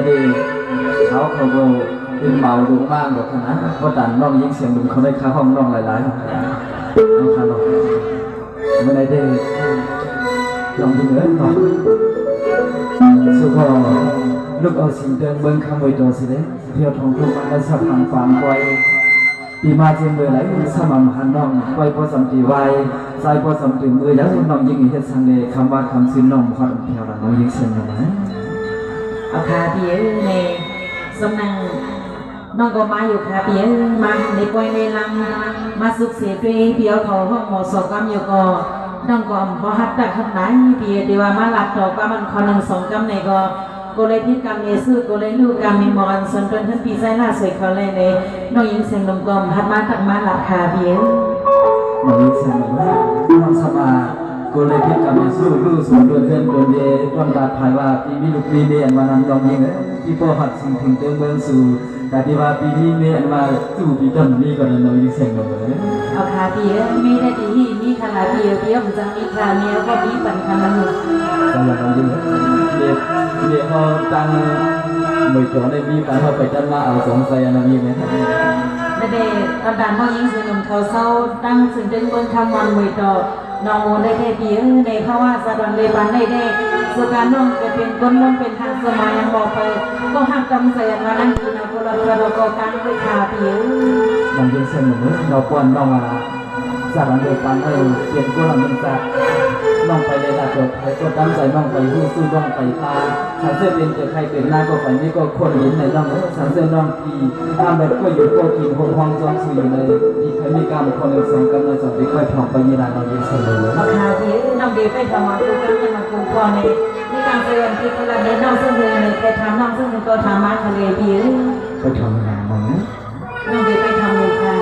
ดีเช้าเขาโบเป็นเบาลงมากแบบนั้นเพราะดันน้องยิ่งเสียงดุเขาได้ค้าห้องน้องหลายๆน้องค้าน้องเมื่อไรได้น้องยิ่งเอ้ยน้องสุขลูกเอาสิ่งเดินเบิ้งขโมยตัวสิเด้เพียวทองทุกมันได้สับทางฟังไว้ปีมาเจียงเมื่อไรสมานหันน้องไว้พอสำตีไว้ใส่พอสำตีมือแล้วน้องยิ่งเฮ็ดสังเดคำว่าคำซื้อน้องพอดเพียวละน้องยิ่งเสียงนะเอาคาเปียในสำนักน้องก็มาอยู่คาเปียมาในป่วยในลังมาสุขเสียด้วยเปียวเขาห้องหมอสกรรมอยู่ก็น้องก็พอหัดตักขนาดเปียดีว่ามาหลับต่อก็มันคนหนึ่งสองกำในก็เลยพิการเมซื้อก็เลยลูกการมีมอนส่วนตนท่านปีไซล่าสวยเขาเลยในน้องยิงเสียงลมกลมหัดมาตักมาหลับคาเปียน้องยิ่งเสียงน้องสบายก็เลยพิการเมซื้อลูกส่วนตัวเพื่อนคนเดียวันบาดภายว่าปีนี้ลูกปีเดียนวันนั้นน้องยิ่งที่พ่อหัดสิ่งถึงเติมเมืองสู่แต่ที่ว่าปีนี้เมียนมาจู่ปีต้นนี้ก็เลยน้องยิ่งเสียงเลยเอาคาเปียไม่ได้ดีมีคาราเปียเปียผมจะมีคาเมียก็มีปัญหาละหนึ่งสำหรับน้องยิ่งเดี๋ยวเขาตั้งมือจ่อในมีไปเขาไปจัดมาเอาสองใส่อันนี้ไหมเด็กตอนดันน้องยิงเสียงลมเขาเศร้าตั้งสิ่งเดินบนคำวันมือจ่อน้องโมได้แค่เปียในเพราะว่าสะดอนเลยบันได้สุการน้องจะเป็นก้นล้นเป็นทางสมัยยังบอกไปก็ห้ามจำเสียมานั่งกินเอาคนละเราก็การด้วยคาเปียน้องยิงเสียงเหมือนเราป้อนน้องสะดอนเลยบันเปลี่ยนก้นมันจะน้องไปเลยนะจบไปก็ตั้งใจน้องไปหู้สู้น้องไปตาฉันเสื้อเป็นแต่ใครเป็นหน้าก็ไปนี่ก็คนเห็นในน้องฉันเสื้อน้องปีตามแบบก็อยู่ก็กินห้องจอมสู้อยู่ในที่เคยมีการคนหนึ่งสองกันเลยสองไปค่อยผ่องไปยีราน้องยิงเสียงเลยราคาที่น้องเดียไปทำมาคุกันกันมาคุพอในการเรียนที่คนละเดินน้องซึ่งเลยไปทำน้องซึ่งก็ทำมาทะเลเบียไปทำงานมั้งน้องเดียไปทำเลยค่ะ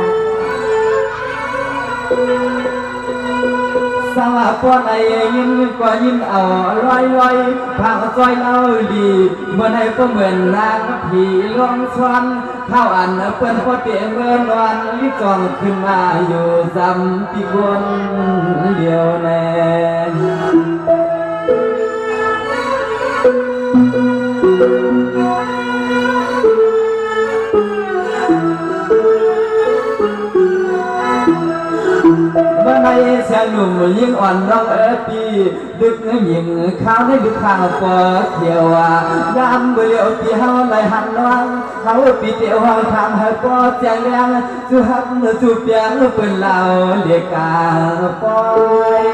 สาวปอนไอ้ยินก็ยินเอาลอยทางซอยเล่าดีเมื่อไหร่ก็เหมือนนางผีลงสวรรค์ข้าวอันเปิ้นพอเตียเมื่อนวันลิจองขึ้นมาอยู่ซ้ำปีคนเดียวแน่เมื่อในเสียงหนุ่มยิ่งอ่อนร้องปีดึกยิ่งข้าวให้ดึกข้าวปอเขียวยามเบื่อปีเฮาไหลหันน้องเฮาปีเตียวทำให้ปอแจงแรงจูฮักจูเปียงเปิ้นเหล่าเรียกกาปอย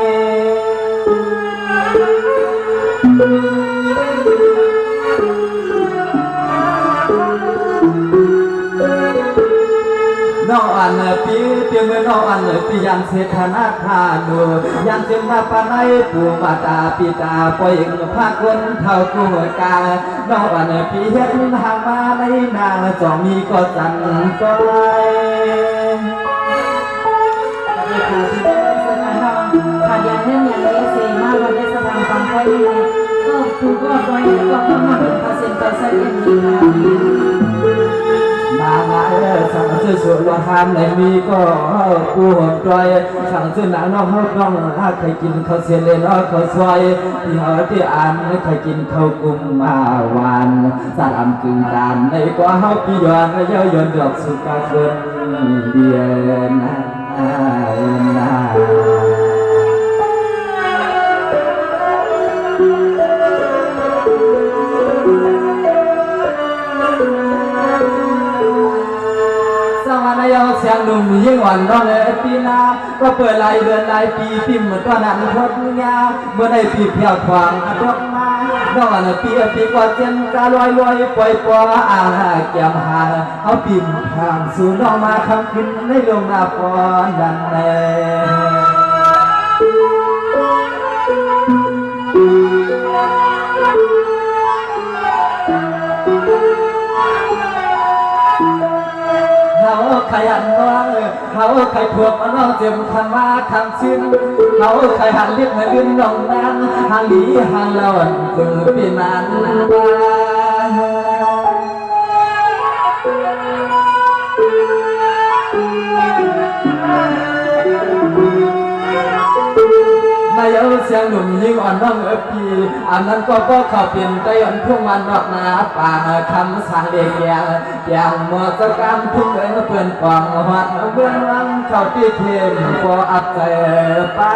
น้องอันปีเตียงเมื่อน้องอันปียันเสถานาทานูยันเจมาปานายปู่มาตาปีตาปอยพาคนเท่ากูกาน้องอันปีเฮ็ดทางมาในนางจอมีก็สั่นก็ไล่ขาดยาเรื่องอย่างนี้เสียมากวันได้สถานฟังไว้ก็ถูกก็ไว้ก็เข้ามาเป็นเปอร์เซ็นต์ไปใช้เงินดีค่ะนางสั่งซื้อสุรทานในมีก็กูหดใจสั่งซื้อหนังน้องเขาต้องใครกินเขาเสียเลยน้องเขาซอยที่เขาที่อ่านใครกินเขากุมมาวันสารอันกึ่งดานในกว่าเขาพี่ย้อนเย้ายนดอกสุกาเกินเดียนาเสียงหนุ่มยิ่งหวานร้องปีนาก็เปิดลายเดือนลายปีพิมพ์ตอนนั้นพดงาเมื่อได้ปีเพียวควางดอกมาน้องอันปีกว่าเจนกาลอยปล่อยปออ่างแก้มหางเอาปิ่มทางสู่น้องมาคำขึ้นในลงหน้าปอนดังแน่ขยันน้องเขาใครพวกมันน้องเจ็บคำว่าคำชิ้นเขาใครหันเลี้ยงให้ลื่นน้องนั้นหางหลีหางเราจึงปีนานมา เสี สียงหนุ่มยิ่งอ่อนน้องปีอันนั้นก็เข้าเปลี่ยนใจอ่อนพุ่งมันดอกนาป่าคำสั่งเดียวอย่างเมื่อสกรรมทุ่งเอ๋ยเพื่อนกวางหัดเบื้องหลังเข้าที่เทียมพออับใจป้า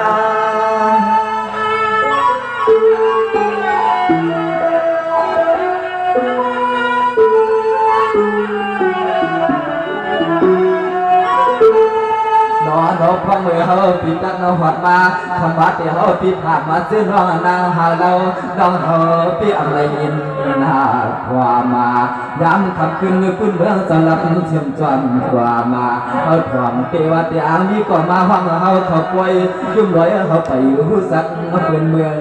nó phong người hơ bị tắc nó hoạt ba không bát thì hơ bị phạt mà chứ nó nàng hà lâu đông hơ bị âm lại nhìn hà qua mà dámขับขึ้นขึ้นเมืองสลับเชื่อมจวนกว่ามาเฮาถ่วงเทวดามีก็มาฟังเฮาเขาป่วยยุ่มร้อยเฮาไปหูสักเป็นเมือง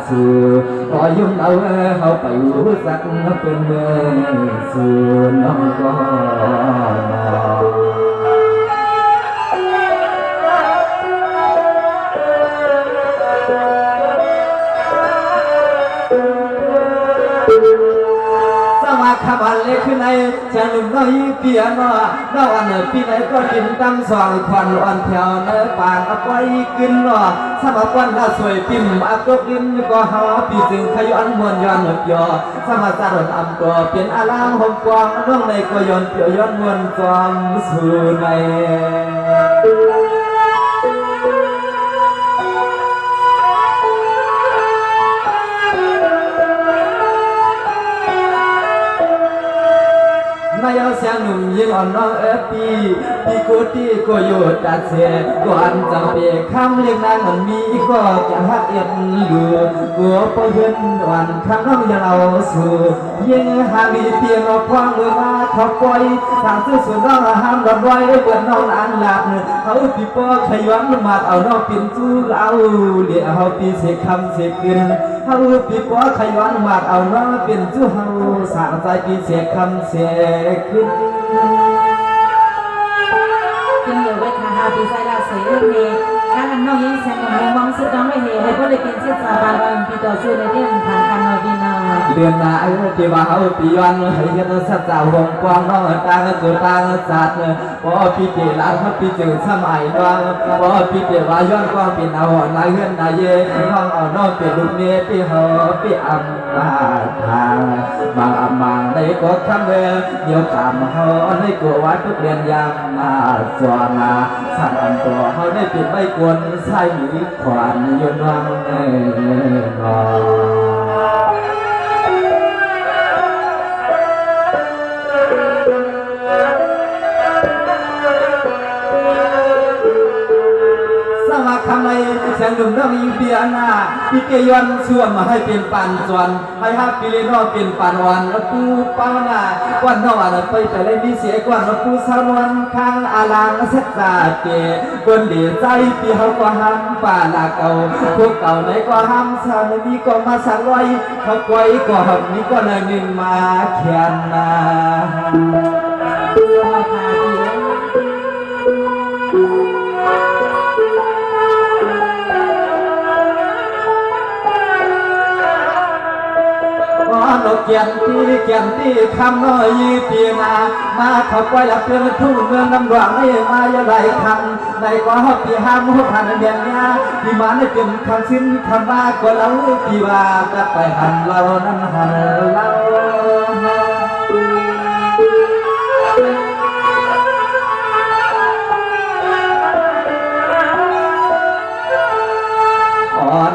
สู่ก็ยุ่มเอาเฮาไปหูสักเป็นเมืองสู่น้องก็ข้าบ้านเล็กขึ้นในเชียงหนุ่มน้อยเปียนว่าดาวอันปีไหนก็กินตั้งสองควันอ่อนแถวเนื้อปางเอาไปกินว่าสมัครวันละสวยปิ่มอักดินก็หาปีจึงขย้อนมวนย้อนหยดยอสมัครสารอัมตัวเปลี่ยนอารามหงกวางน้องในก็ย้อนเปียวย้อนมวนจอมสู่ในนายเสียงหนุ่มยิ่งอ่อนน้องปีกูตีก็อยู่ตัดเสียก่อนจะเปย์คำเรียกนางมันมีก็จะหักเอ็ดดูกัวพอเห็นวันคำน้องยังเอาสู่ยิ่งหาดีเพียงเราพวางมือมาเขาปล่อยทางซื้อส่วนน้องห้ามรำไว้เปิดน้องอันหลับเขาปีปอขย้อนมาเอาน้องปิ่นจูเอาเดี๋ยวเขาปีเสกคำเสกขึ้นเขาปีปอขย้อนมาเอาน้องปิ่นจูเขาสางใจปีเสกคำเสกขึ้นnhiều với thà hà bị sai là sấy lên nè các anh nói những xem mà mong sự đó mới nè hay có thể kiến thiết giả bàn bàn bị tỏ sự này đi thẳng thắn nói đi nàoเดือนนาไอ้ที่ว่าเขาปีวันให้เห็นสัจจะหงกวางน้องตาเกิดตาสัตว์พอปีเจริญเขาปีเจริญสมัยน้องพอปีเจริญย้อนกวางเป็นเอานายเฮือนนายเย่น้องเอาน้องเป็นลูกเนี้ยที่เขาปีอัมมาทางบางอัมบางในก็คำเดียวกามเขาในกัววัดทุกเรียนยามมาสวนาสั่งอันตัวเขาได้ปิดใบกวนใส่ขวานยนวังนอทำไมเสียงหนุ่มน้องยิงเบียนาพี่เกยอนชวนมาให้เป็นปันจวนให้ฮักพี่เลนอเป็นปันวันแล้วปูเป้าหน้าวันนวันไปเลยมีเสียกวนแล้วปูสารวันข้างอาลางเสตาเกบนเดียใจพี่เขาก็ห้ามป่าลาเก่าพวกเก่าไหนก็ห้ามสาวนี้ก็มาสั่งไว้เขาไว้ก็หับนี้ก็เลยหนึ่งมาแขนมาเราเกียนที่คำน้อยปีนามาเขาไว้ละเพื่อนทุ่งเมืองน้ำหลวงให้มาอย่าไรคำในก็ฮอบปีห้ามหัวพันเดียนยาปีมาในเป็นคำสิ้นคำว่าก็เราปีว่าจะไปหันเรานั้นหันเรา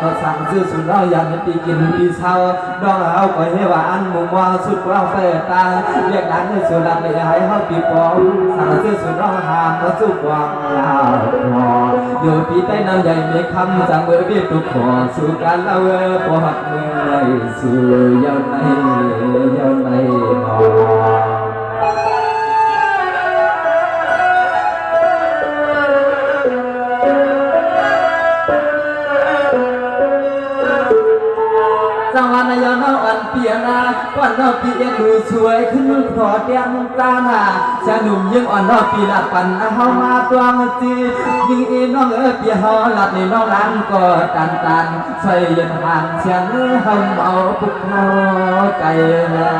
เราสั่งซื้อสุดเราอยากให้ปีกินปีเช้าดองเอาก็ให้ว่าอันมุมมองสุดเราเปิดตาเรียกนั้นในสุดหลักเลยให้เขาปีปองสั่งซื้อสุดเราหามมาสู้กวางลาวพออยู่ปีใต้น้ำใหญ่ไม่คำจังเบอร์เบี้ยตุกขอสู่การเล่าปอหักเมื่อยสู่ยาวในนอวันยอนอันเปียนาวันนอปีเอ็นดูสวยขึ้นขอเตียงตาหน้าชาหนุ่มยิ่งอ่อนนอปีละปันเฮามาตัวงจียิ่งอีน้องปีเฮาหลับในน้องล้างก็ตันใส่ยันห่างเชียงเฮาเอาปุกเฮาไก่นา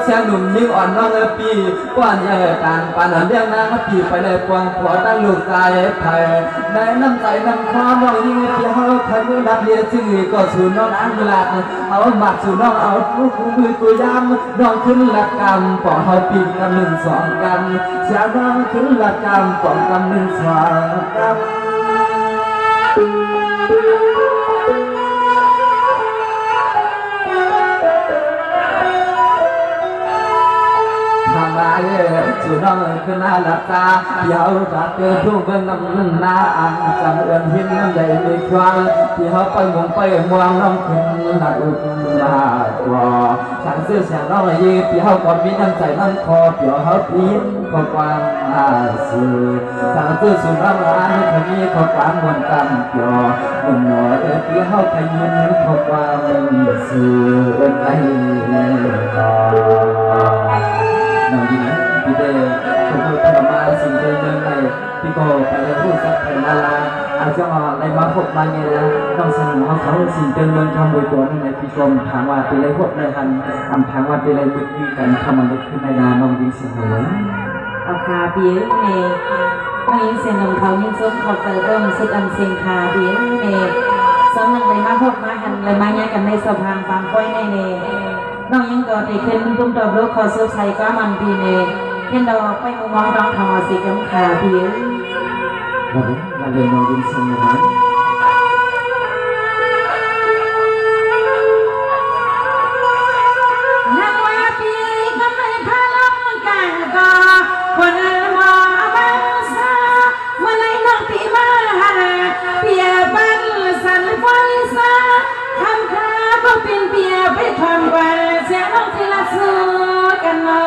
สียงหนุ่มยิ่งอ่อนน้องปีกวนใหญ่ต่างปานเลี้ยงนางปีไปเลยปวงผัวตั้งลูกใจไทยในน้ำใจน้ำความน้องยิ่งปีเขาไทยมือรักเลียชื่อก็สู่น้องอันหลักเอาหมัดสู่น้องเอาลูกมือตัวยำน้องขึ้นหลักกรรมปองเขาปีกันหนึ่งสองกันเสียน้องขึ้นหลักกรรมปองกันหนึ่งสองกันสู่น้องขึ้นหน้าหลับตาเดี๋ยวรักเกิดทุ่งเบิ่งน้ำหน้าอันจำเอื้อนหินน้ำใหญ่ในควันที่เขาไปมองไปมองน้องขึ้นหน้าอึดหน้าตัวสั่งซื้อเสียงน้องยืดที่เขาก่อนมีน้ำใจน้ำคอเดี๋ยวเขาปีนขอความอาสื่อสั่งซื้อสู่น้องร้านเขามีขอความมนต์กันเดี๋ยวหนุ่มหน่อยที่เขาขยินขอความสื่อไอ้น้องดีพี่เดชขอบคุณธรรมาสิ่งเดิมเมืองในพี่โกไปเลยพูดสักแผ่นนาลาอาจจะในมาพบมาเนี่ยนะต้องสนุนเขาสิ่งเดิมเมืองคำบวยตัวนั่นในพี่กรมถามว่าตีเลยพวกในหันทำถามว่าตีเลยมึกมีกันทำมันขึ้นในนาน้องยิงเสียงหนูเอาคาเบี้ยเมย์น้องยิงเสียงหนุ่มเขายิ่งส้มขอบเจอเริ่มสุดอันเสียงคาเบี้ยเมย์สองหนึ่งเลยมาพบมาหันเลยมาแยกกันในสะพานฟังก้อยในเนน้องยังก็ได้ขึ้นตุ้มตบลูกขอสู้ใส่ก็มันปีเนเห็นดอกไปมุมมองน้องทอสีกำขาเบี้ยวันนี้มาเรียนน้องยิงเสียงหนูทำว่าเสียน้องที่ละสู้กันนอ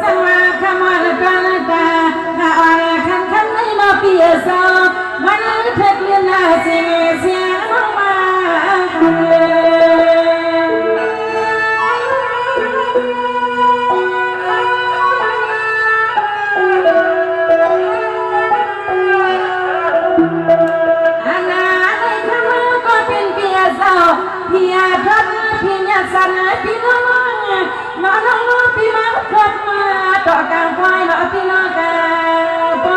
สังวาคำว่ากันตาหาอะไรคันในมาเปียสาวมันเทกเลียนหน้าเสียน้องมาพี่อาทัดพี่ยาสันพี่น้องน้องพี่มาพบมาต่อการไฟน้องพี่น้องกันไป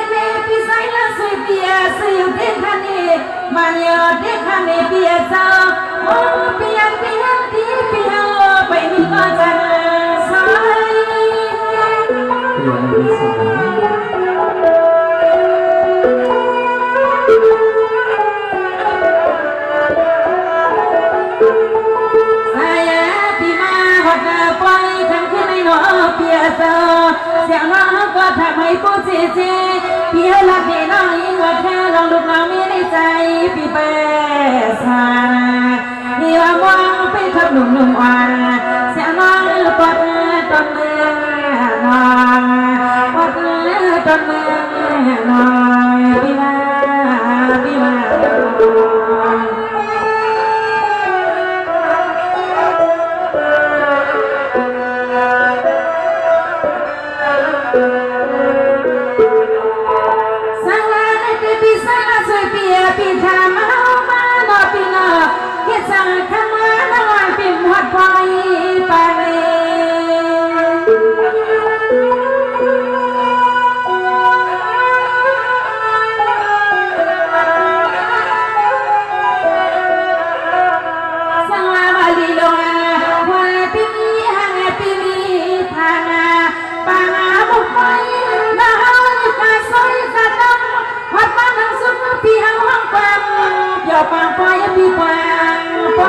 เน่พี่ใส่ละสวยเปียสวยเด็กขันนี่มันยอดเด็กขันนี่เปียเจ้าโอ้เปียที่เปียไปนี่ก็จะตัวในวิสุทธิ์saya bima hoda boy thằng kia này nó bia sơ xiang nó có thằng mấy phút chê bia là bia nó yên và theo lòng đục nó mi đi chạy bia bè xa đi vào mong bị thấp nùng oan xiang nó bật tầm mưa bật tầm mưa bimaปางไปพี่ปางไป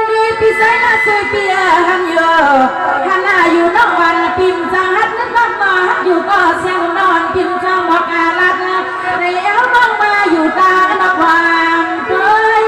นี่พี่ใส่ละสวยเปียหันโยหันหน้าอยู่นอกวันพิมพ์จังฮัดนึกน้องมาอยู่ก็เสียงนอนพิมพ์จังบอกอาลัดในเอวน้องมาอยู่ตานอกความเคย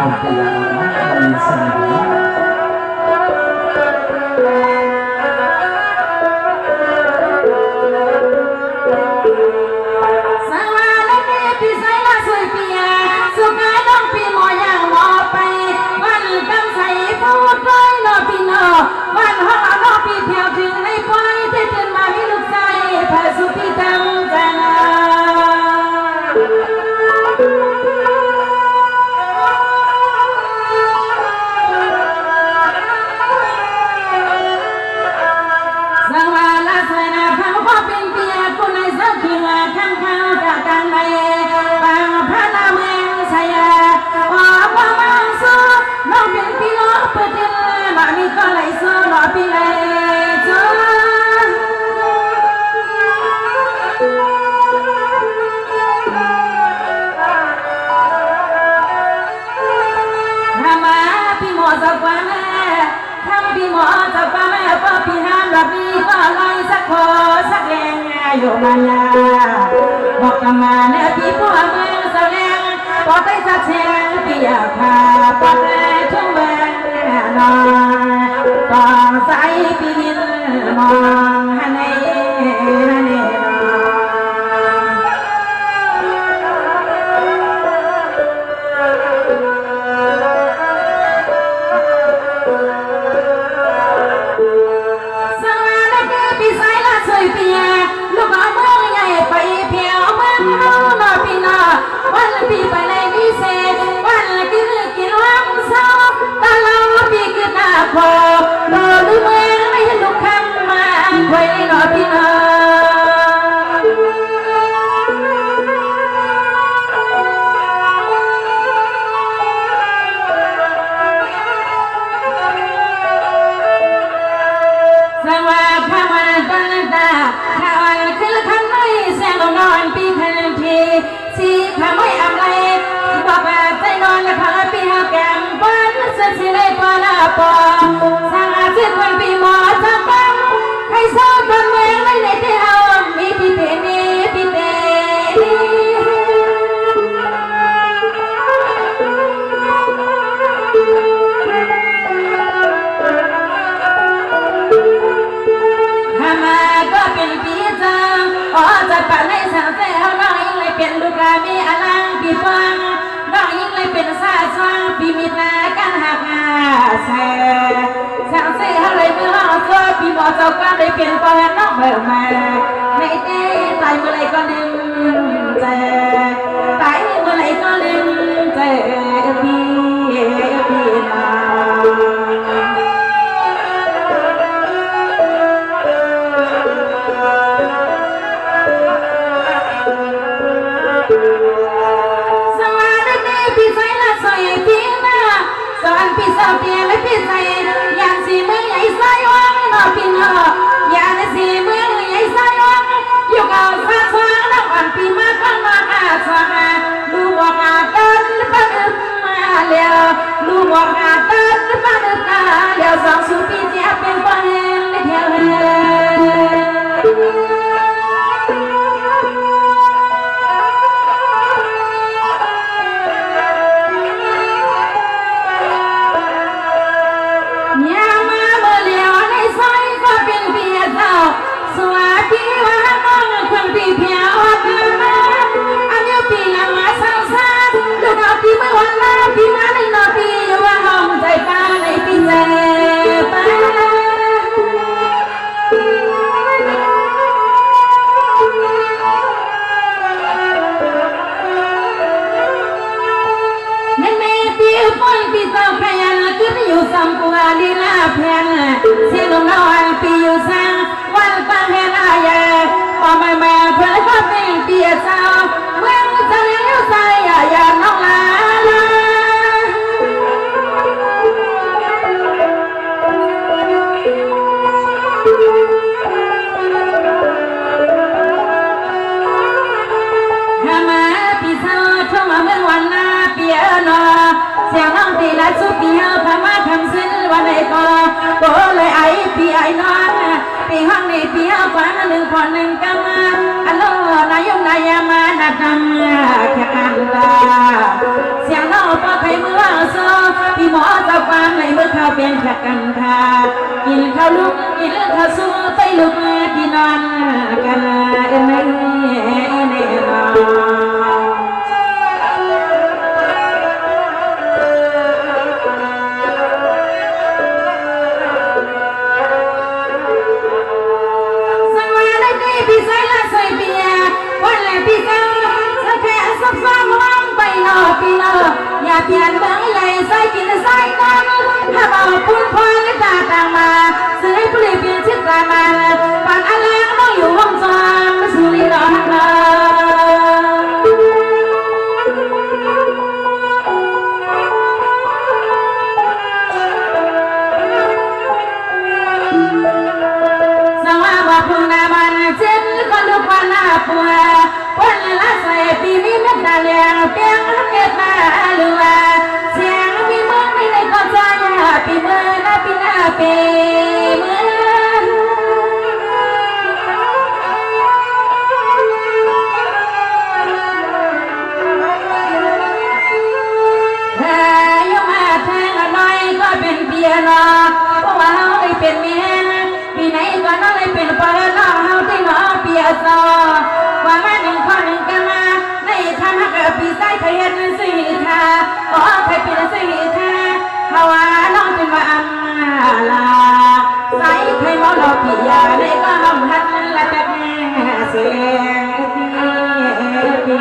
ผมไปแล้วนะมันมีสิ่งดีวันห้องเอาน้องปีเที่ยวถึงในควายที่ตื่นมามีลูกใจพาสุขีตั้งใจนะสังวาลาสวยนะข้าวพ่อเป็นเปียกุในสักทีละข้างข้าวจากกันไปบางพระนาเมืองชายาว่าพ่อมังสูน้องเป็นพี่น้องเปิดเดินมามีก็ไหลสู้รอพี่ไหลจ้าทำมาพี่หมอสักวันแม่ทำพี่หมอสักวันแม่พอพี่ห้ามรับพี่ก็ลอยสักคอสักแรงอยู่มายาบอกกันมาเนี่ยพี่พ่อเมืองเสาแรงพอได้สักเชียงพี่อยากพาปากแม่ทุ่งเมืองนอนต่อสายปีนมองฮันเน่ฮันเน่สวัสดีพี่สายละสวยเปียลูกเอาเมืองใหญ่ไปเพียวเมืองเอาหน่อพี่หน่อวันละพี่ไปในวิเศษวันละกินวังเศร้าตาเราพี่คือหน้าพอรอดูเมืองไม่เห็นลูกคำมาคอยหน่อพี่หน่อสวัสดีวันกันตาข้าวันคือขันไม่แสงนอนปีคันทีสีข้าไม่อำไรบอกว่าใจนอนและพาปีหาแก้มบ้านเสียสิเลยปาลาปอสร้างอาชีพวันปีหมอจะปังให้สาวตนเมืองไม่ได้ที่เอามีพี่เตมีพี่เตมาก็เป็นปีจังอ๋อจะปะในสาวแต่เอาน้องยิ่งเลยเป็นลูกามีอลังปีฟังน้องยิ่งเลยเป็นซาซองปีมีนากันหักหาแซ่สาวเสียอะไรเมื่อห้องโซ่ปีหมอเจ้าก็เลยเป็นปอนน้องเบิกมาในเต้ตายเมื่อไรก็ลืมใจตายเมื่อไรก็ลืมใจพี่นาสวัสดีพี่สายละสวยพี่นะสอนพี่สาวเตี้ยและพี่สายยานสีเมืองใหญ่สายวังนอพี่นอยานสีเมืองใหญ่สายวังอยู่กับสาวสาวน้ำอ่อนพี่มาข้างมาอาสวาลูกบอกอาตันปันมาเลี้ยวลูกบอกอาตันปันมาเลี้ยวสองสุพี่เจ้าเป็นปนในเที่ยวสวัสดีว่าน้องคนพี่เพียวมาอันนี้ปีละมาสาวสาวลูกเอาพี่ไม่วันละพี่มาในนอพี่ว่าห้องใจป้าในพี่ใจป้าแม่พี่ปอยพี่เจ้าขยันขึ้นอยู่สัมปัวลีลาแพนเสียงน้อยพี่อยู่สังวันตั้งแห่งอายพอมาเพื่อก็เป็นเปียเจ้าเมื่อจะเลี้ยวใจอย่าน้องลามาพี่สาวช่วงเมื่อวันหน้าเปียนอเสียงน้องตีและสุดเดียวพมาทำสิ้นวันไหนก็เลยไอพี่ไอนอนปีห้องในปีห้าฝันหนึ่งคนหนึ่งกำมาอันโลนายนายามานาดำแค่กันตาเสียงน้องพอใครเมื่อส กันค่ะกินข้าวลุกกินข้าวสู้ไปลุกที่นอนกันเอ็นเอ็นอย่าเปลี่ยนเมืองใหญ่ใส่กินใส่น้ำถ้าบอกพุ่นพอและตาต่างมาซื้อให้ผู้เลี้ยงเปลี่ยนชิดตามาปานอะไรต้องอยู่ห้องจองสุริรอนาสว่าบอกพุ่งนามันเช่นคนดูความน่าปัวคนละใส่ปีนี้ไม่ตาเลี้ยงเปียงเกิดมาลัวเสียงปีมือไม่ได้ก็ใจปีมือหน้าปีหน้าปีมือเป็นเปียโนเพราะว่าเฮาได้เป็นเมียปีไหนก็น้องได้เป็นปอน้องเฮาได้น้องเปียซอว่ามาหนึ่งข้อหนึ่งกันมาในคำฮักปีใส่ไทยเห็นสิค่ะอ๋อไทยเป็นสิค่ะเพราะว่าน้องจึงว่าอันลาใส่ไทยมอลปียาได้ก็ห้องหัดละแต่แม่เสียงปี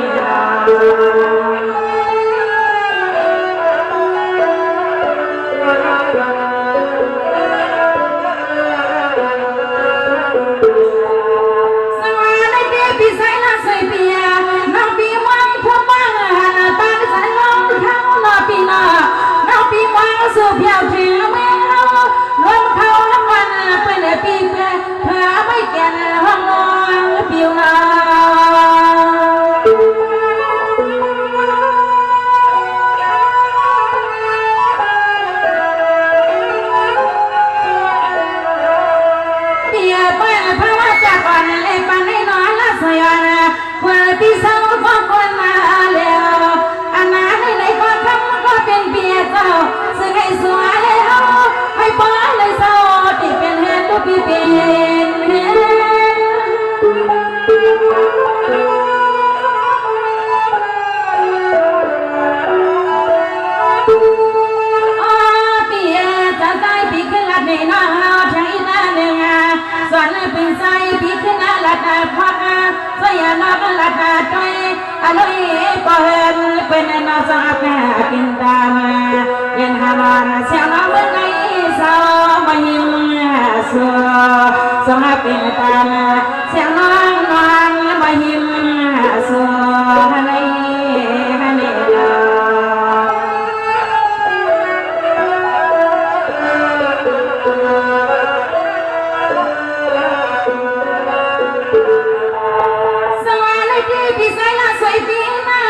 สูบยาวถึงแม่เอาลมเขาทั้งวันเป็นปีเพื่อไม่แก่ห้องนอนปิวนาเปียเป็นพระว่าจากก่อนเลยปันให้นอนละสยานควรปีเศร้าก็ควรมาแล้วอันนั้นในก็ทำก็เป็นเปียเจ้าให้สวยเลยเฮาให้ป้าเลยเศร้าที่เป็นเห็นทุกปีเป็นปีจะใจปีขึ้นละในน้องเฮาทางอีน่าหนึ่งส่วนเป็นใจปีขึ้นละละตาพักสยามละละตาใจอร่อยก็เห็นเป็นน้องสาวแม่กินตายันหามาเสียงน้องเมื่อไงสาวมาหิมสัวสองเป็นตาเสียงน้องนอนมาหิมสัวฮันนี่ฮันนี่สวัสดีพี่สายละสวยปีน่ะ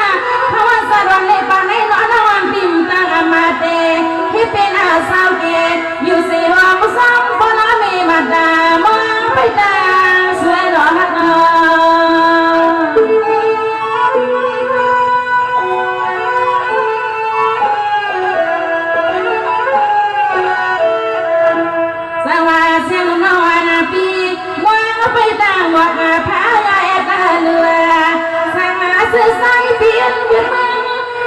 เพราะว่าสระเล็บในน้องนอนปิ่มตามาเตที่เป็นอาสาวเกศอยู่สีห้องซ้ำบนน้ำมีมาดามองไปตาสวยหล่อฮักน้องสวัสดีน้องวันปีมองไปตาหมดพายาเอ็ดเลือสวัสดีสายเปลี่ยนเปลี่ยน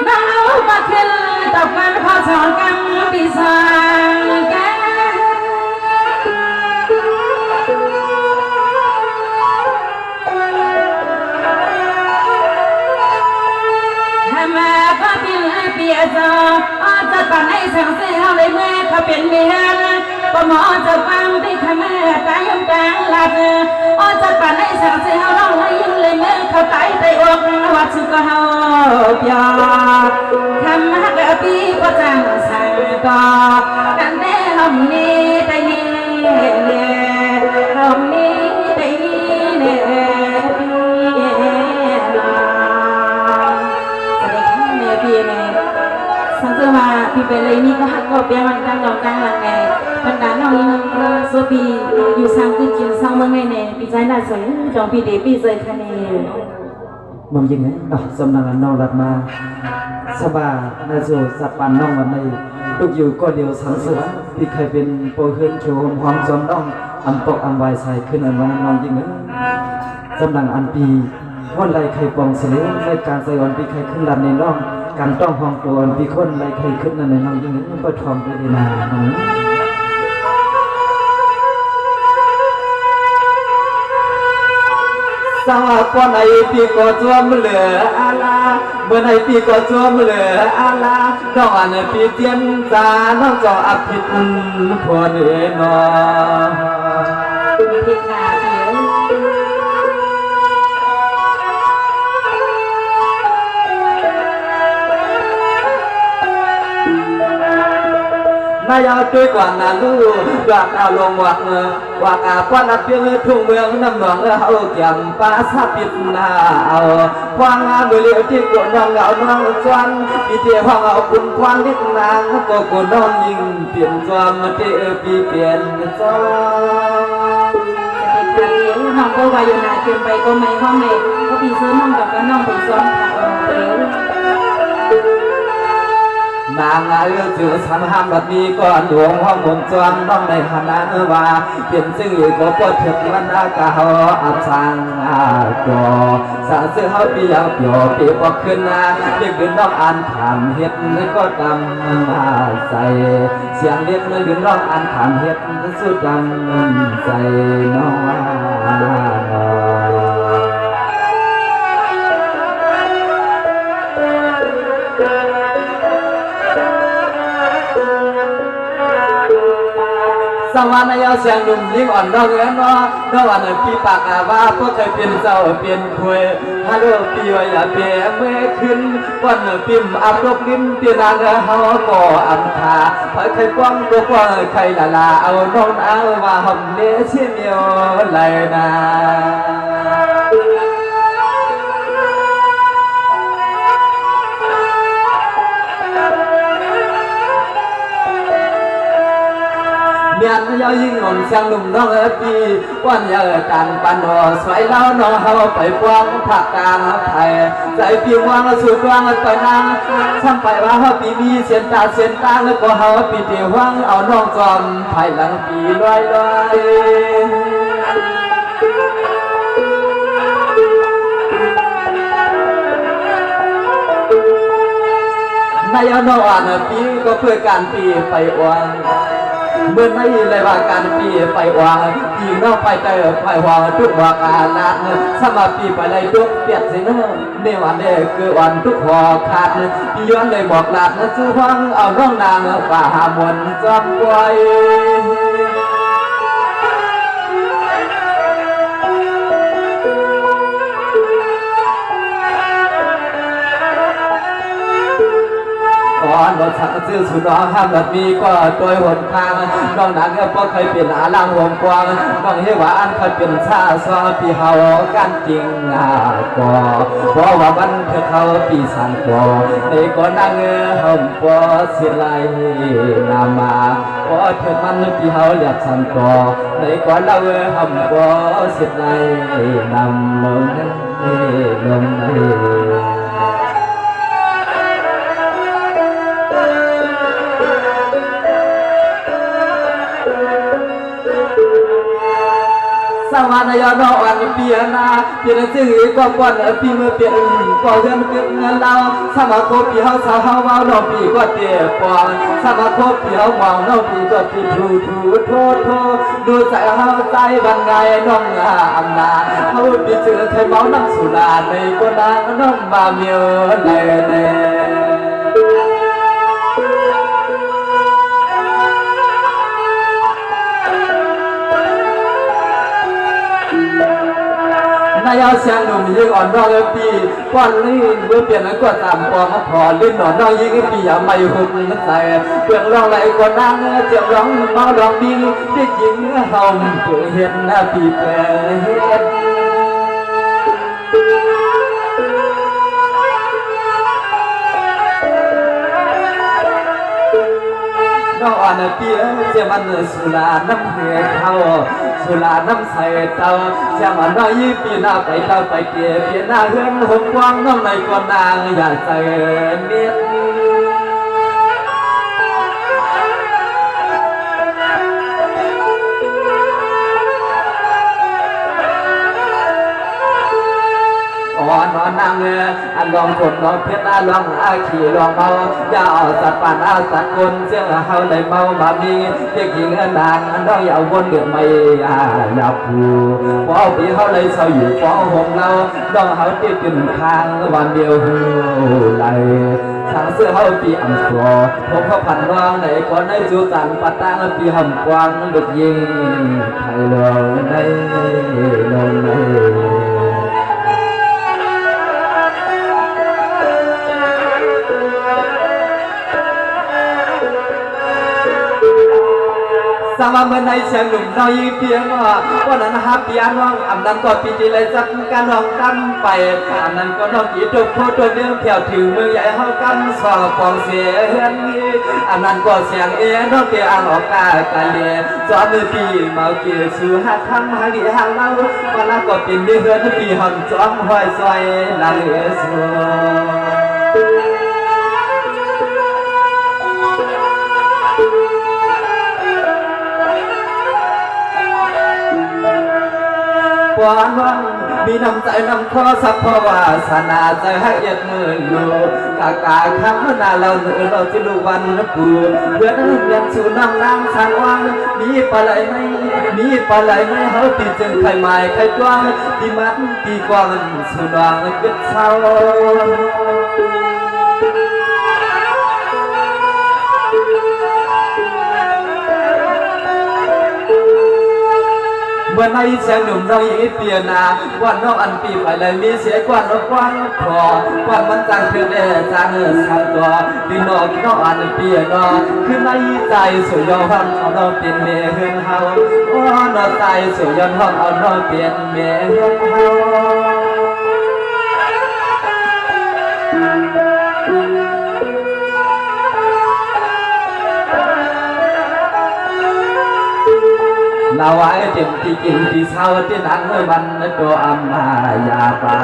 น้องมาขึ้นตบกันพอสอนกันปีศาจกันทำมาก็เป็นเปียจอจะตอนให้สังเสียเลยแม่เขาเป็นเมียก็หมอจะฟังที่ขม่ตายยมกลางหลับจะตอนให้สังเสียเราให้ยิ้มเลยแม่เขาตายได้อกวัดสุกเฮาเปียทำมาก็ปีก็จังสังก็กันแน่ลมนี้ได้นี่ลมนี้ได้นี่สังเกตว่าพี่เป็นเลยนี่ก็หักก็เปียมันตั้งดอกตั้งหลังไงบรรดาน้องนี่โซปีอยู่สร้างขึ้นกินสร้างเมืองไงเนี่ยปีใจน่าสวยจองปีเดปีใจคะแนน มองยังไงสำนักน้องรัดมาสบาในสู่สัตว์ปันน้องวันใน ลูกอยู่ก็เดียวสังเสริญที่เคยเป็นโปรเฮือนเขียวหอมจอมน้องอันปอกอันวายใส่ขึ้นอันวันน้องยิ่งเงินจำนังอันปีวันไรใครปองเสลียงรายการใส่วันปีใครขึ้นลำในน้องการต้องห้องตัวอันปีคนไรใครขึ้นนั่นในน้องยิ่งเงินก็ทอมไปดีนาน้องสาวป้อนไอปีก็จวมเหลืออาลาเมื่อไอปีก็จวมเหลืออาลาน้องอันปีเตียนจาน้องจออภิษพรเอนอผิดค่ะพี่นายเอาด้วยกว่านาลูดวกเอาลงวักวักอาป้อนอับเพียงทุ่งเมืองน้ำหนองเอาเกี่ยมปลาซาปิดนาเอาควางอาบุเลียวที่กุน้องเอาน้องจวนปีเที่ยวห้องเอาปุ่นควางนิดนางก็กุน้องยิงเปลี่ยนจวมเที่ยวปีเปลี่ยนจอผิดค่ะพี่น้องก็วายุนาเกินไปก็ไม่ห้องเลยก็ปีซื้อน้องกับก็น้องปีซ้อมค่ะนางเอื้อจือสันห้ามแบบนี้ก่อนหลวงห้องมนจวนต้องในฐานะว่าเปลี่ยนซึ่งอีกก็ปวดถึงวันอากาศอับสังก็สาเสื้อเขาปียาวเปียวปีปอกขึ้นนะเด็กดึงน้องอ่านขามเฮ็ดก็ดำมาใส่เสียงเล็กเลยดึงน้องอ่านขามเฮ็ดสุดดำใจน้องสวรรค์ยาเสียงหนุ่มยิ่งอ่อนน้องเอ๋นน้องอันปีปากอาว่าพวกเคยเป็นเจ้าเป็นคุยฮัลโหลปีว่าอย่าเปลี่ยนเมื่อขึ้นวันปิ่มอับลบลิ้นเตียนางเฮาก็อันทาพอยเคยป้องก็ป้องใครละเอาน้องเอาว่าหอมเลี้ยเชี่ยเมียวไหลนาเมียนยายิ่งอ่อนเสียงหนุ่มน้องปีป้อนยาการปันหัวสวยเล่าน้องเฮาไปพวงผักกลางไทยใจปีวางสุดวางไปนางช่างไปว่าเฮาปีมีเสียนตาเสียนตาแล้วก็เฮาปีเดียววังเอาน้องจอมภายหลังปีลอยนายนอนปีก็เพื่อการปีไปวางเมื่อไม่เลยว่าการปีไปวางปีนอกไปเตอไปวางทุกวางอาลาสมาปีไปเลยทุกเปียกสินะในวันเด็กคือวันทุกหัวขาดปีย้อนเลยบอกหลับนะซื้อฟังเอาน้องนางป่าหามนจอมไว้ก่อนรถสักซื้อสุดน้องห้ามแบบมีก็โดยหนทางน้องนั้นก็เคยเป็นอาลังวงกว้างน้องเฮวานเคยเป็นชาซอปีเฮากันจริงก็เพราะว่ามันเธอเขาปีสันก็ในก่อนนั่งห้ามปอสิไลนามาเพราะเธอมันปีเฮาเรียกสันก็ในก่อนเราห้ามปอสิไลนำลงลงสวรรค์ยอดอ่อนเปียนาเปลี่ยนสิ่งก็ก่อนปีเมื่อเปลี่ยนก็เรื่องเกิดเงินเราสมาคมปีเฮาสาวเฮาเมาน้องปีก็เตี้ยปอนสมาคมปีเฮาเมาน้องปีก็ปีทูโทดูใจเฮาใจบันไงน้องอำนาจเฮาปีเจอใครเมาน้ำสุราในก็นางน้องมาเมียวเลยนายเสียงหนุ่มยิ่งอ่อนน้องปีป้อนลื่นเมื่อเปลี่ยนแล้วก็ตามปองพอลื่นหนอนน้องยิ่งปีอย่าไม่หุบใส่เปลี่ยนร้องไรก็นั่งเจียมร้องเมาร้องดีเด็กหญิงเฮาเพื่อเห็นหน้าปีเปลี่ยนน้องอ่อนเปียเสียมันสุราน้ำเหือเขาสุราน้ำใสเต้าเสียมันน้อยปีหน้าไปเต้าไปเกี่ยเปียหน้าเฮือนหงกว้างน้องในก่อนนางอย่าใส่เมียน องคนน้องเพชรลองอาขี่ลองเมาอย่าเอาสัตว์ป่านอาสัตว์คนเสียงเฮาได้เมาบามีเด็กหญิงนางน้องอย่าวนเดือดไม่อย่าผูพอพี่เฮาเลยเศร้าอยู่ฟ้องหงเราน้องเฮาติดกินค้างวันเดียวไหลทางเสื้อเฮาปีอ่ำคอผมเขาพันน้องในก่อนในจูจันปัตตางปีหำกวางดึกยิงไทยลงในลงในสามเมื่อในเสียงหนุ่มน้อยเพียงว่านั้นฮับเปียน้องอำนั้นก็ปีจีเลยจักการน้องตั้มไปอันนั้นก็น้องกีตุกโพตัวเรื่องแถวถึงเมืองใหญ่เฮากันสอบฟองเสียเฮือนนี้อันนั้นก็เสียงน้องเตียงออกกากะเลจอมือปีเมาเกี่ยวสู่หักทำหาดีหางเล่าวันนั้นก็เป็นเฮือนปีหำจ้อมห้อยซอยลาเอสปอนวังมีน้ำใจน้ำคอสัพพวาสนาใจให้เย็ดมือลูกากาคำนาเราเราจะลูวันปูเพื่อนเรียนสู่น้ำนางสังวังมีปลายไม่มีปลายไม่เขาตีจึงไข่ไม้ไข่จ้วงตีมันตีกวางสู่นางเกิดเศร้าเมื่อในเสียงหนุ่มน้อยเปียนาวันน้องอันปีไปเลยมีเสียกวนรบกวนพอวันมันจังคือจางสังตัวดินนอกน้องอันเปียนอคือในใจสุยอห้องเอาน้องเป็นเมียเฮือนเฮาว่าน้องใจสุยอห้องเอาน้องเป็นเมียเฮือนเฮาเราไว้เต็มที่กินที่เช้าที่นั้นมันตัวอัมมายาปา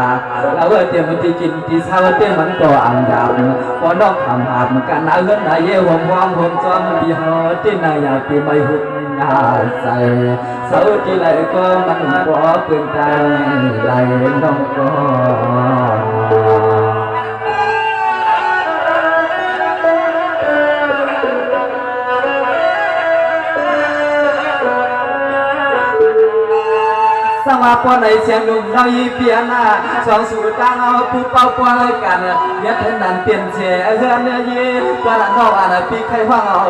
เราไว้เต็มที่กินที่เช้าที่มันตัวอัมยามพอนอกคำหามันกันนาเงินนายเย่หวงวางหวงจอมที่หอที่นายาที่ไม่หุบงาใส่เช้าที่ไรก็มันก็เป็นใจไหลน้องก็สมาปนในเสียงหนุ่มน้อยเปียนาสองสู่ตางเอาผู้เป่าปนกันยัดเห็นนั้นเปลี่ยนเสียเฮือนเนื้อเย่กว่าน้องอันปีไข่ห้องเอา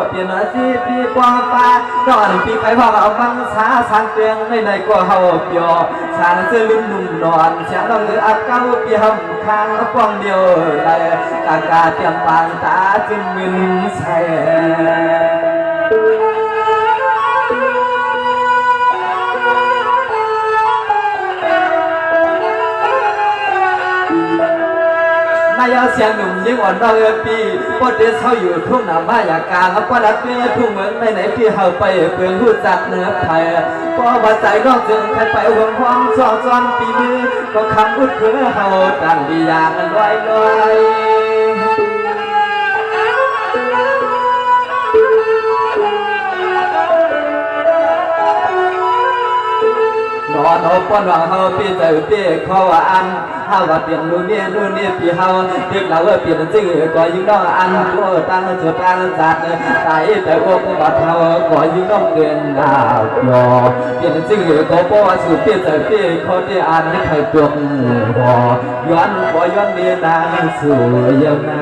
เปลี่ยนสีปีปองปาน้องอันปีไข่ห้องเอาบังสาสังเตียงในก็เฮาเปียวสารเสื้อลุ่มนุ่มนอนเสียงน้องหรืออับเก้าปีหำข้างปองเดียวเลยกากาเตรียมปางตาจึงมึนใส่นายเสียงหนุ่มยิ่งอ่อนน้อยปีพอเด็กเขาอยู่ทุ่งนาบ้ายากาเขาก็รักเมียทุ่งเมืองไหนที่เขาไปเปลืองหูจักเนื้อไผ่พอว่าใจน้องจึงใครไปหวงห้องซ้อนซ้อนปีมือก็คำพูดคือเขาดังดีอย่างลอยลอยนอนเอาป้อนว่าเฮาปีใจปีขอว่าอันเฮาว่าเปลี่ยนนู่นนี่ปีเฮาเด็กเราเปลี่ยนจริงก็ยิ่งน้องอันตัวตั้งจุดตั้งจัดตายแต่โอ้บัดเฮาก็ยิ่งน้องเกินดาวหยอเปลี่ยนจริงก็บ่ว่าสุดปีใจปีขอที่อันให้ใครตัวบ่ย้อนบ่ย้อนเมียนางสู่ยามนา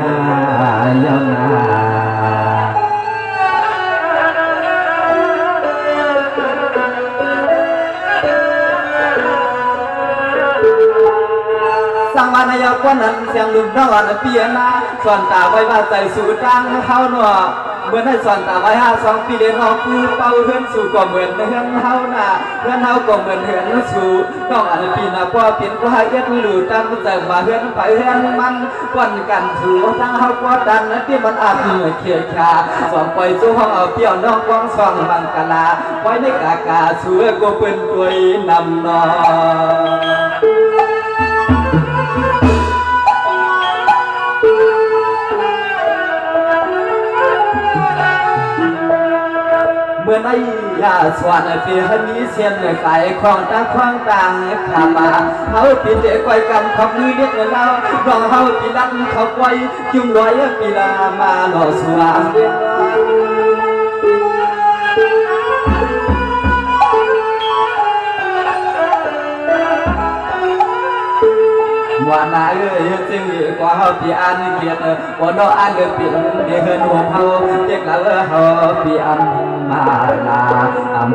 สังวานายกวันนั้นเสียงลุ่มน้อนเปียนาส่วนตาไว้ว่าใจสู่ตังเขาหนัวเหมือนให้ส่วนตาไว้52 ปีเดนออกคือเป่าเฮือนสู่ก็เหมือนเฮือนเฮาน่ะเฮือนเฮาก็เหมือนเฮือนสู่ต้องอันปีน่ะพอเปลี่ยนก็ให้เอ็ดหรือตั้งใจมาเฮือนไปเฮือนมันป้อนกันสู่ทั้งเฮาก็ดันที่มันอาจเหนื่อยเขียดขาสองปล่อยสู่ห้องเอาเปี่ยวน้องกองส่องบังกะลาไว้ในกากาสู่ก็เป็นตัวนำนอเมื่อ ในยาสวนปีให้มีเสียนไก่ของตาควางต่างขามาเฮาปีเด็กไว้กำขับมือเด็กเล่าน้องเฮาปีลันเขาไว้จุ่มร้อยปีลามาหล่อสวนว่านาจึงกว่าเฮาปีอันเกียรติบ่นออันปีเฮือนหัวเฮาเด็กละเฮาปีอันมาลา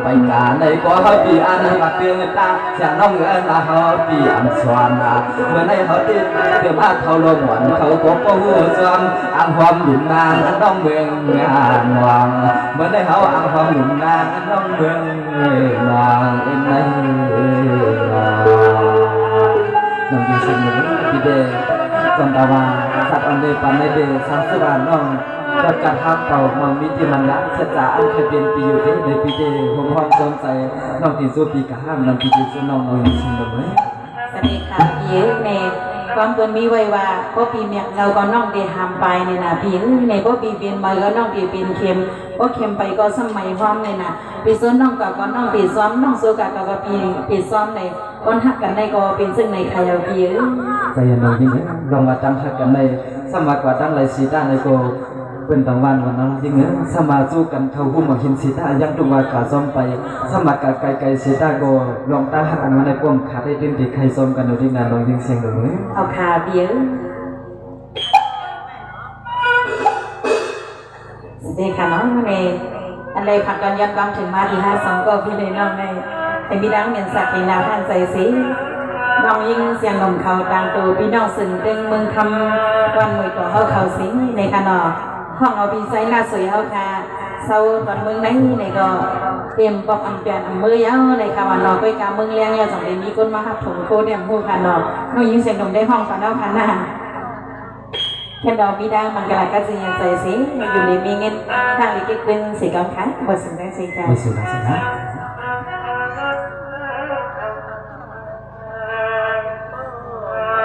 ไปกาในกว่าเฮาปีอันมาเตือนตาเสียน้องละเฮาปีอันสวนเมื่อในเฮาติเติมอาเขาลมหวนเขาก็บ่ฮู้ซ้ำอังความหลุมนางน้องเมืองงานวังเมื่อในเฮาอังความหลุมนางน้องเมืองนางเอ็นในน้องยิ่งเสียงดีเดจำตาวาสัตว์อันเดปันในเดสังสารน้องจัดการทับเป่ามังมิติมันละเสจาอันเคยเป็นปีอยู่ในปีเดหงห้องสนใจน้องที่สู้ปีกะห้ามน้องปีสู้น้องยิ่งเสียงเลย สวัสดีค่ะพี่ในความเปิ้นมีไว้ว่าพ่อปีเมียเราก็น้องได้หามไปนี่นะพี่ในพ่อปีเปลี่ยนไปก็น้องปีเป็นเข็มพ่อเข็มไปก็สมัยพร้อมเลยนะปีซ้อนน้องก็น้องปีซ้อมน้องสู้ก็ปีซ้อมในคนหักกันในก็เป็นซึ่งในใครเอาพี่ใจเย็นน้องยิ่งลองมาตั้งหักกันในสมัครว่าตั้งไรสีด้านในก็เป็นต่างวันวันนั้นยิ่งสมาสู้กันเข้าหุ้มมาหินสีตายังดูว่ากาซ้อมไปสมัครกับไกลสีตาก็ลองตั้งหักอันมาในป้อมขาได้ดิ้นดีใครซ้อมกันอยู่ที่งานลองยิ่งเสียงเลยเอาขาเบี้ยสวัสดีค่ะน้องในอะไรผักกันย้อนความถึงมาที่52ก็พี่เลยน้องในไอ้พี่ดังเมียนสักในนาท่านใส่สีน้องยิ่งเสียงนมเขาต่างตัวพี่น้องสึงตึงเมืองคำวันมวยตัวเขาสิงในขนอห้องเอาปีไซน่าสวยเอาค่ะเศร้าตอนเมืองไหนในก็เตรียมปอกอันเปลี่ยนมือยาวในค่ะวันนอไปกาเมืองเลี้ยงเนี่ยสองเดือนมีคนมาหับถุงโคเดียมผู้ค่ะนอน้องยิ่งเสียงนมได้ห้องกันเอาค่ะหน้าแค่ดอกพี่ดังมันกระไรก็จะยังใส่สิอยู่ในมีเงินทางลิขิตเป็นสีกำคัญบทสิ่งใดสิ่งใดบทสิ่งใดสิ่งนั้น